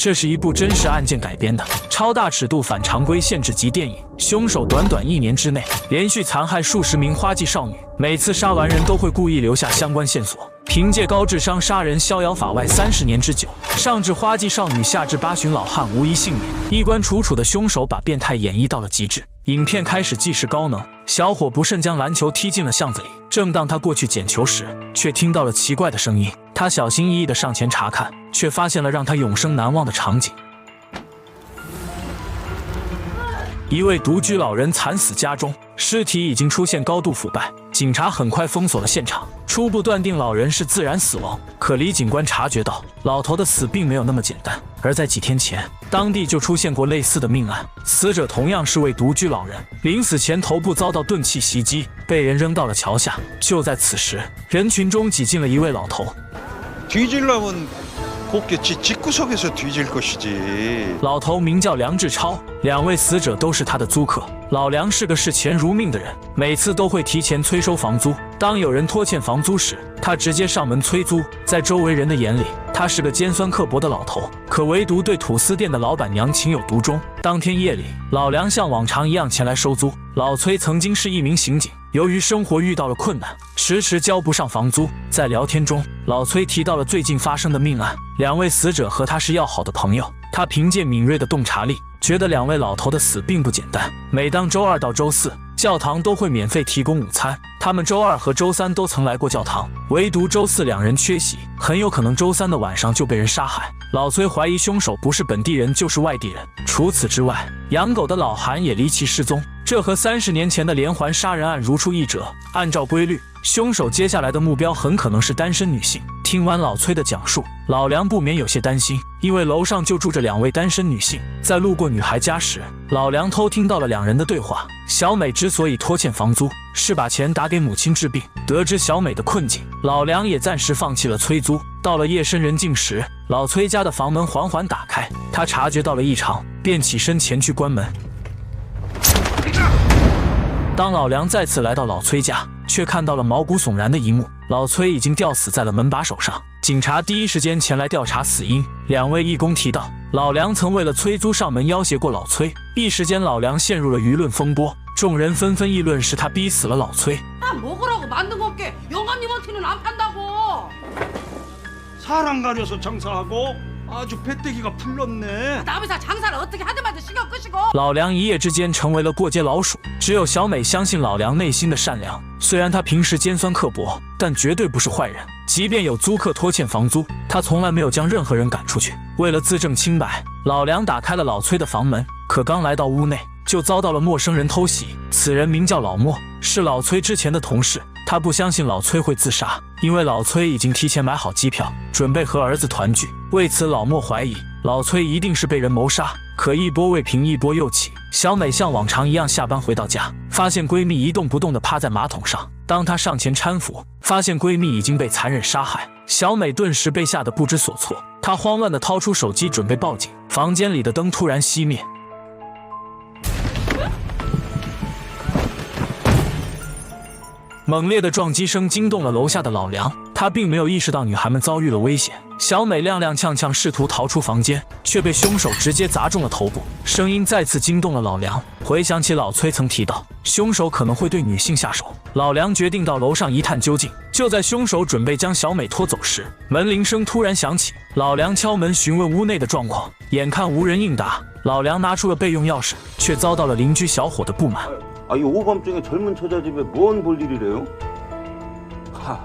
这是一部真实案件改编的超大尺度反常规限制级电影。凶手短短1年之内，连续残害数十名花季少女，每次杀完人都会故意留下相关线索。凭借高智商杀人逍遥法外30年之久，上至花季少女，下至8旬老汉，无一幸免。衣冠楚楚的凶手把变态演绎到了极致。影片开始计时高能，小伙不慎将篮球踢进了巷子里。正当他过去捡球时，却听到了奇怪的声音。他小心翼翼地上前查看，却发现了让他永生难忘的场景。一位独居老人惨死家中，尸体已经出现高度腐败。警察很快封锁了现场，初步断定老人是自然死亡。可李警官察觉到，老头的死并没有那么简单。而在几天前，当地就出现过类似的命案，死者同样是位独居老人，临死前头部遭到钝器袭击，被人扔到了桥下。就在此时，人群中挤进了一位老头。곱게 집구석에서 뒤질 것이지. 老头名叫梁志超，两位死者都是他的租客。老梁是个视钱如命的人，每次都会提前催收房租。当有人拖欠房租时，他直接上门催租。在周围人的眼里，他是个尖酸刻薄的老头，可唯独对土司店的老板娘情有独钟。当天夜里，老梁像往常一样前来收租。老崔曾经是一名刑警，由于生活遇到了困难，迟迟交不上房租。在聊天中，老崔提到了最近发生的命案，两位死者和他是要好的朋友。他凭借敏锐的洞察力，觉得两位老头的死并不简单。每当周2到周4，教堂都会免费提供午餐。他们周2和周3都曾来过教堂，唯独周4两人缺席，很有可能周3的晚上就被人杀害。老崔怀疑凶手不是本地人就是外地人。除此之外，养狗的老韩也离奇失踪，这和30年前的连环杀人案如出一辙。按照规律，凶手接下来的目标很可能是单身女性。听完老崔的讲述，老梁不免有些担心，因为楼上就住着2位单身女性。在路过女孩家时，老梁偷听到了2人的对话。小美之所以拖欠房租，是把钱打给母亲治病。得知小美的困境，老梁也暂时放弃了催租。到了夜深人静时，老崔家的房门缓缓打开，他察觉到了异常，便起身前去关门。当老梁再次来到老崔家，却看到了毛骨悚然的一幕，老崔已经吊死在了门把手上。警察第一时间前来调查死因。2位义工提到，老梁曾为了催租上门要挟过老崔，一时间老梁陷入了舆论风波，众人纷纷议论是他逼死了老崔。사람 가려서 장사하고 아주 배때기가 풀렸네. 남의사 장사를 어떻게 하든마든 신경 끄시고. 老梁一夜之间成为了过街老鼠，只有小美相信老梁内心的善良。虽然他平时尖酸刻薄，但绝对不是坏人。即便有租客拖欠房租，他从来没有将任何人赶出去。为了自证清白，老梁打开了老崔的房门，可刚来到屋内，就遭到了陌生人偷袭。此人名叫老莫，是老崔之前的同事。他不相信老崔会自杀，因为老崔已经提前买好机票，准备和儿子团聚。为此，老莫怀疑老崔一定是被人谋杀。可一波未平，一波又起。小美像往常一样下班回到家，发现闺蜜一动不动地趴在马桶上。当她上前搀扶，发现闺蜜已经被残忍杀害。小美顿时被吓得不知所措，她慌乱地掏出手机准备报警。房间里的灯突然熄灭。猛烈的撞击声惊动了楼下的老梁，他并没有意识到女孩们遭遇了危险。小美踉踉跄跄试图逃出房间，却被凶手直接砸中了头部。声音再次惊动了老梁，回想起老崔曾提到凶手可能会对女性下手，老梁决定到楼上一探究竟。就在凶手准备将小美拖走时，门铃声突然响起。老梁敲门询问屋内的状况，眼看无人应答，老梁拿出了备用钥匙，却遭到了邻居小伙的不满。이 오밤중에 젊은 처자집에 뭔 볼일이래요? 하,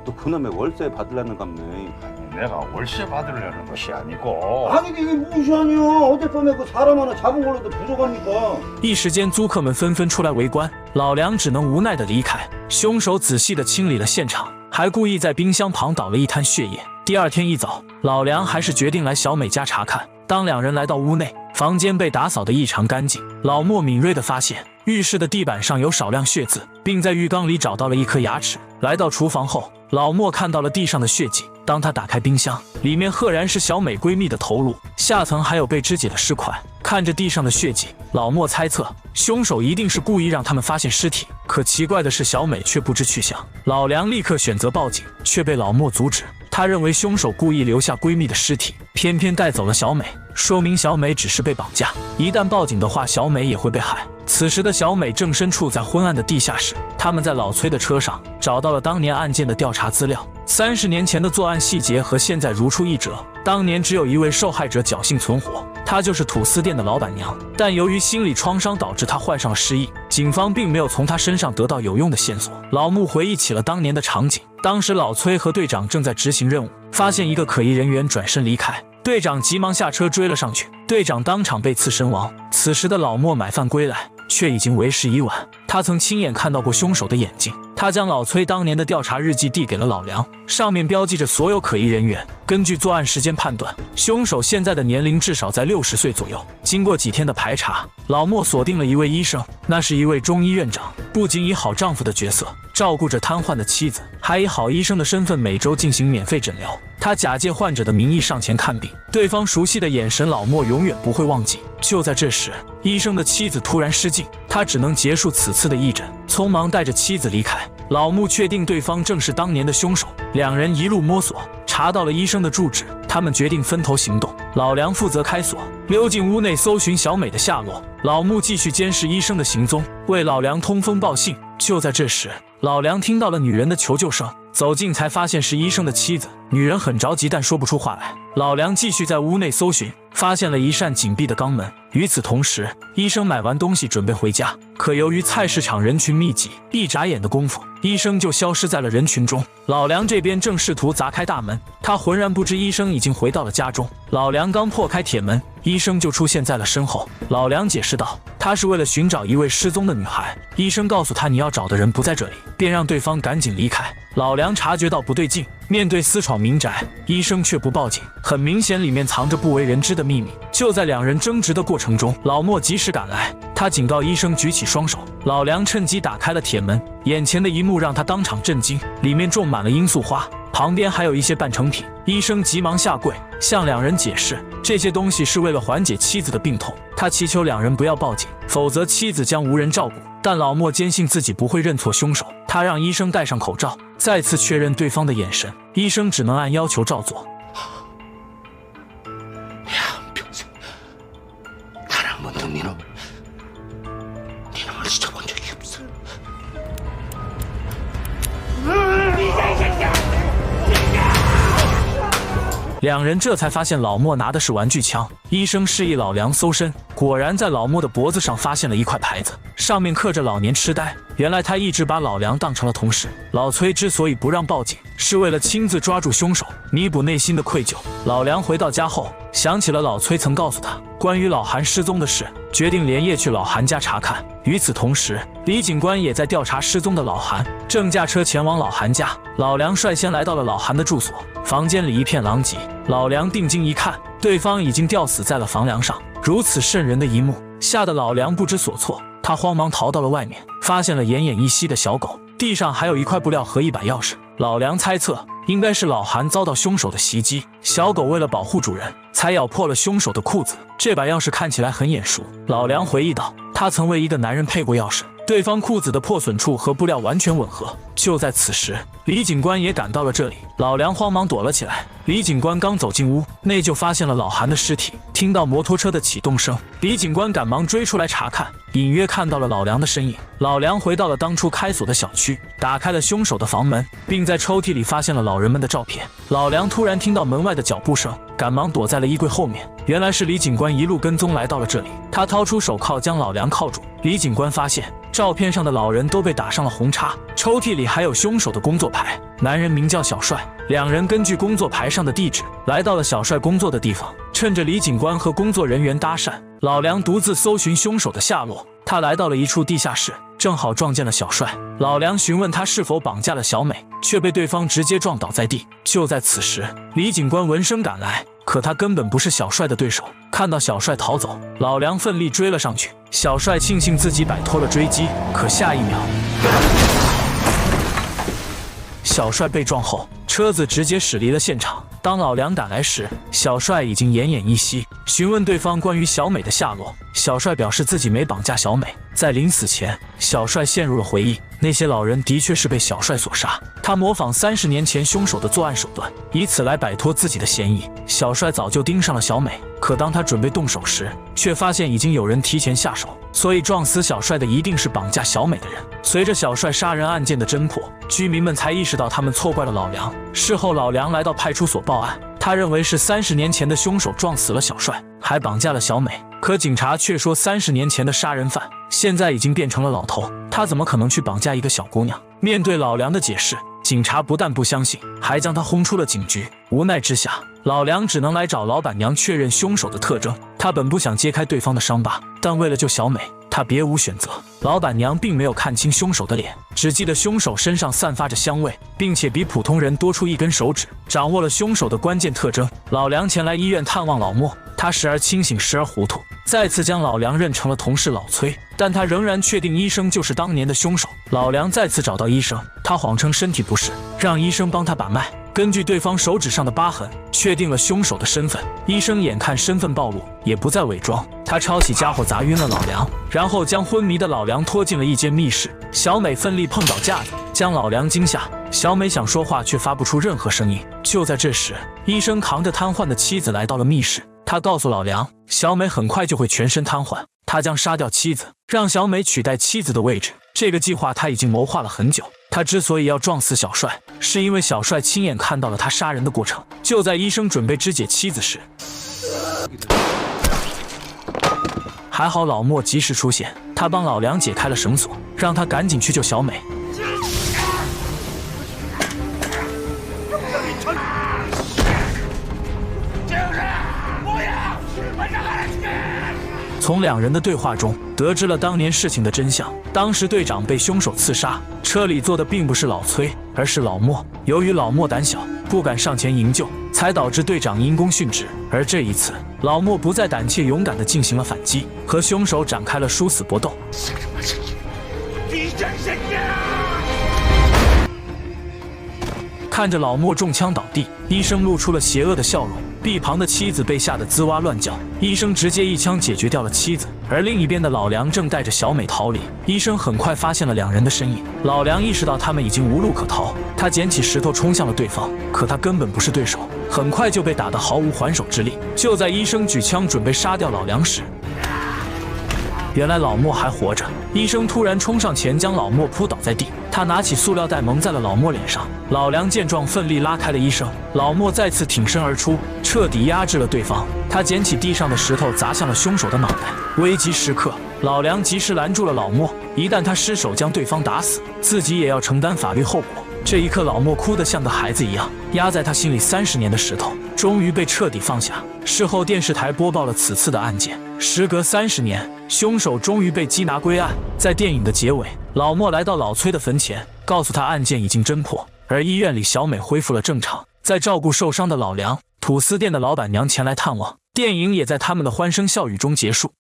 또 그놈의 월세 받으려는 갑네. 내가 월세 받으려는 것이 아니고. 아니 이게 무엇이 아니야? 어젯밤에 그 사람 하나 잡은 걸로도 부족합니까? 一时间，租客们纷纷出来围观，老梁只能无奈地离开。凶手仔细地清理了现场，还故意在冰箱旁倒了一滩血液。第二天一早，老梁还是决定来小美家查看。当2人来到屋内，房间被打扫得异常干净。老莫敏锐地发现浴室的地板上有少量血渍，并在浴缸里找到了一颗牙齿。来到厨房后，老莫看到了地上的血迹。当他打开冰箱，里面赫然是小美闺蜜的头颅，下层还有被肢解的尸块。看着地上的血迹，老莫猜测凶手一定是故意让他们发现尸体。可奇怪的是，小美却不知去向。老梁立刻选择报警，却被老莫阻止。他认为凶手故意留下闺蜜的尸体，偏偏带走了小美，说明小美只是被绑架，一旦报警的话，小美也会被害。此时的小美正身处在昏暗的地下室，他们在老崔的车上找到了当年案件的调查资料，30年前的作案细节和现在如出一辙。当年只有一位受害者侥幸存活，她就是吐司店的老板娘，但由于心理创伤导致她患上了失忆，警方并没有从她身上得到有用的线索。老穆回忆起了当年的场景，当时老崔和队长正在执行任务，发现一个可疑人员转身离开，队长急忙下车追了上去，队长当场被刺身亡。此时的老莫买饭归来，却已经为时已晚。他曾亲眼看到过凶手的眼睛，他将老崔当年的调查日记递给了老梁，上面标记着所有可疑人员。根据作案时间判断，凶手现在的年龄至少在60岁左右。经过几天的排查，老莫锁定了一位医生，那是一位中医院长，不仅以好丈夫的角色照顾着瘫痪的妻子，还以好医生的身份每周进行免费诊疗。他假借患者的名义上前看病，对方熟悉的眼神，老莫永远不会忘记。就在这时，医生的妻子突然失禁，他只能结束此次的义诊，匆忙带着妻子离开。老穆确定对方正是当年的凶手，两人一路摸索，查到了医生的住址，他们决定分头行动。老梁负责开锁，溜进屋内搜寻小美的下落，老穆继续监视医生的行踪，为老梁通风报信。就在这时，老梁听到了女人的求救声，走近才发现是医生的妻子。女人很着急，但说不出话来。老梁继续在屋内搜寻，发现了一扇紧闭的肛门。与此同时，医生买完东西准备回家，可由于菜市场人群密集，一眨眼的功夫，医生就消失在了人群中。老梁这边正试图砸开大门，他浑然不知医生已经回到了家中。老梁刚破开铁门，医生就出现在了身后。老梁解释道，他是为了寻找一位失踪的女孩，医生告诉他你要找的人不在这里，便让对方赶紧离开。老梁察觉到不对劲，面对私闯民宅，医生却不报警，很明显里面藏着不为人知的秘密。就在两人争执的过程中，老莫及时赶来，他警告医生举起双手。老梁趁机打开了铁门，眼前的一幕让他当场震惊，里面种满了罂粟花，旁边还有一些半成品。医生急忙下跪，向两人解释，这些东西是为了缓解妻子的病痛，他祈求两人不要报警，否则妻子将无人照顾。但老莫坚信自己不会认错凶手，他让医生戴上口罩，再次确认对方的眼神。医生只能按要求照做。两人这才发现老莫拿的是玩具枪。医生示意老梁搜身，果然在老莫的脖子上发现了一块牌子，上面刻着老年痴呆。原来他一直把老梁当成了同事。老崔之所以不让报警，是为了亲自抓住凶手，弥补内心的愧疚。老梁回到家后，想起了老崔曾告诉他关于老韩失踪的事，决定连夜去老韩家查看。与此同时，李警官也在调查失踪的老韩，正驾车前往老韩家。老梁率先来到了老韩的住所，房间里一片狼藉。老梁定睛一看，对方已经吊死在了房梁上。如此瘆人的一幕，吓得老梁不知所措，他慌忙逃到了外面，发现了奄奄一息的小狗，地上还有一块布料和一把钥匙。老梁猜测应该是老韩遭到凶手的袭击，小狗为了保护主人，才咬破了凶手的裤子。这把钥匙看起来很眼熟。老梁回忆道，他曾为一个男人配过钥匙，对方裤子的破损处和布料完全吻合。就在此时，李警官也赶到了这里，老梁慌忙躲了起来。李警官刚走进屋内，就发现了老韩的尸体。听到摩托车的启动声，李警官赶忙追出来查看，隐约看到了老梁的身影。老梁回到了当初开锁的小区，打开了凶手的房门，并在抽屉里发现了老人们的照片。老梁突然听到门外的脚步声，赶忙躲在了衣柜后面。原来是李警官一路跟踪来到了这里，他掏出手铐将老梁铐住。李警官发现照片上的老人都被打上了红叉，抽屉里还有凶手的工作牌，男人名叫小帅。两人根据工作牌上的地址来到了小帅工作的地方，趁着李警官和工作人员搭讪，老梁独自搜寻凶手的下落。他来到了一处地下室，正好撞见了小帅。老梁询问他是否绑架了小美，却被对方直接撞倒在地。就在此时，李警官闻声赶来，可他根本不是小帅的对手。看到小帅逃走，老梁奋力追了上去。小帅庆幸自己摆脱了追击，可下一秒，小帅被撞后，车子直接驶离了现场。当老梁赶来时，小帅已经奄奄一息。询问对方关于小美的下落，小帅表示自己没绑架小美。在临死前，小帅陷入了回忆，那些老人的确是被小帅所杀。他模仿30年前凶手的作案手段，以此来摆脱自己的嫌疑。小帅早就盯上了小美，可当他准备动手时，却发现已经有人提前下手，所以撞死小帅的一定是绑架小美的人。随着小帅杀人案件的侦破，居民们才意识到他们错怪了老梁。事后，老梁来到派出所报案，他认为是30年前的凶手撞死了小帅，还绑架了小美。可警察却说30年前的杀人犯现在已经变成了老头，他怎么可能去绑架一个小姑娘？面对老梁的解释，警察不但不相信，还将他轰出了警局。无奈之下，老梁只能来找老板娘确认凶手的特征。他本不想揭开对方的伤疤，但为了救小美，他别无选择。老板娘并没有看清凶手的脸，只记得凶手身上散发着香味，并且比普通人多出1根手指，掌握了凶手的关键特征。老梁前来医院探望老莫，他时而清醒，时而糊涂，再次将老梁认成了同事老崔，但他仍然确定医生就是当年的凶手。老梁再次找到医生，他谎称身体不适，让医生帮他把脉。根据对方手指上的疤痕，确定了凶手的身份。医生眼看身份暴露，也不再伪装，他抄起家伙砸晕了老梁，然后将昏迷的老梁拖进了一间密室。小美奋力碰倒架子，将老梁惊吓。小美想说话，却发不出任何声音。就在这时，医生扛着瘫痪的妻子来到了密室。他告诉老梁，小美很快就会全身瘫痪，他将杀掉妻子，让小美取代妻子的位置。这个计划他已经谋划了很久。他之所以要撞死小帅，是因为小帅亲眼看到了他杀人的过程。就在医生准备肢解妻子时，还好老莫及时出现，他帮老梁解开了绳索，让他赶紧去救小美。从两人的对话中得知了当年事情的真相。当时队长被凶手刺杀，车里坐的并不是老崔，而是老莫。由于老莫胆小，不敢上前营救，才导致队长因公殉职。而这一次，老莫不再胆怯勇敢地进行了反击，和凶手展开了殊死搏斗。看着老莫中枪倒地，医生露出了邪恶的笑容。壁旁的妻子被吓得吱哇乱叫，医生直接一枪解决掉了妻子。而另一边的老梁正带着小美逃离，医生很快发现了两人的身影。老梁意识到他们已经无路可逃，他捡起石头冲向了对方，可他根本不是对手，很快就被打得毫无还手之力。就在医生举枪准备杀掉老梁时，原来老莫还活着，医生突然冲上前将老莫扑倒在地，他拿起塑料袋蒙在了老莫脸上。老梁见状奋力拉开了医生，老莫再次挺身而出，彻底压制了对方。他捡起地上的石头砸向了凶手的脑袋。危急时刻，老梁及时拦住了老莫，一旦他失手将对方打死，自己也要承担法律后果。这一刻，老莫哭得像个孩子一样，压在他心里30年的石头终于被彻底放下。事后电视台播报了此次的案件，时隔30年，凶手终于被缉拿归案。在电影的结尾，老莫来到老崔的坟前，告诉他案件已经侦破，而医院里小美恢复了正常，在照顾受伤的老梁。吐司店的老板娘前来探望，电影也在他们的欢声笑语中结束。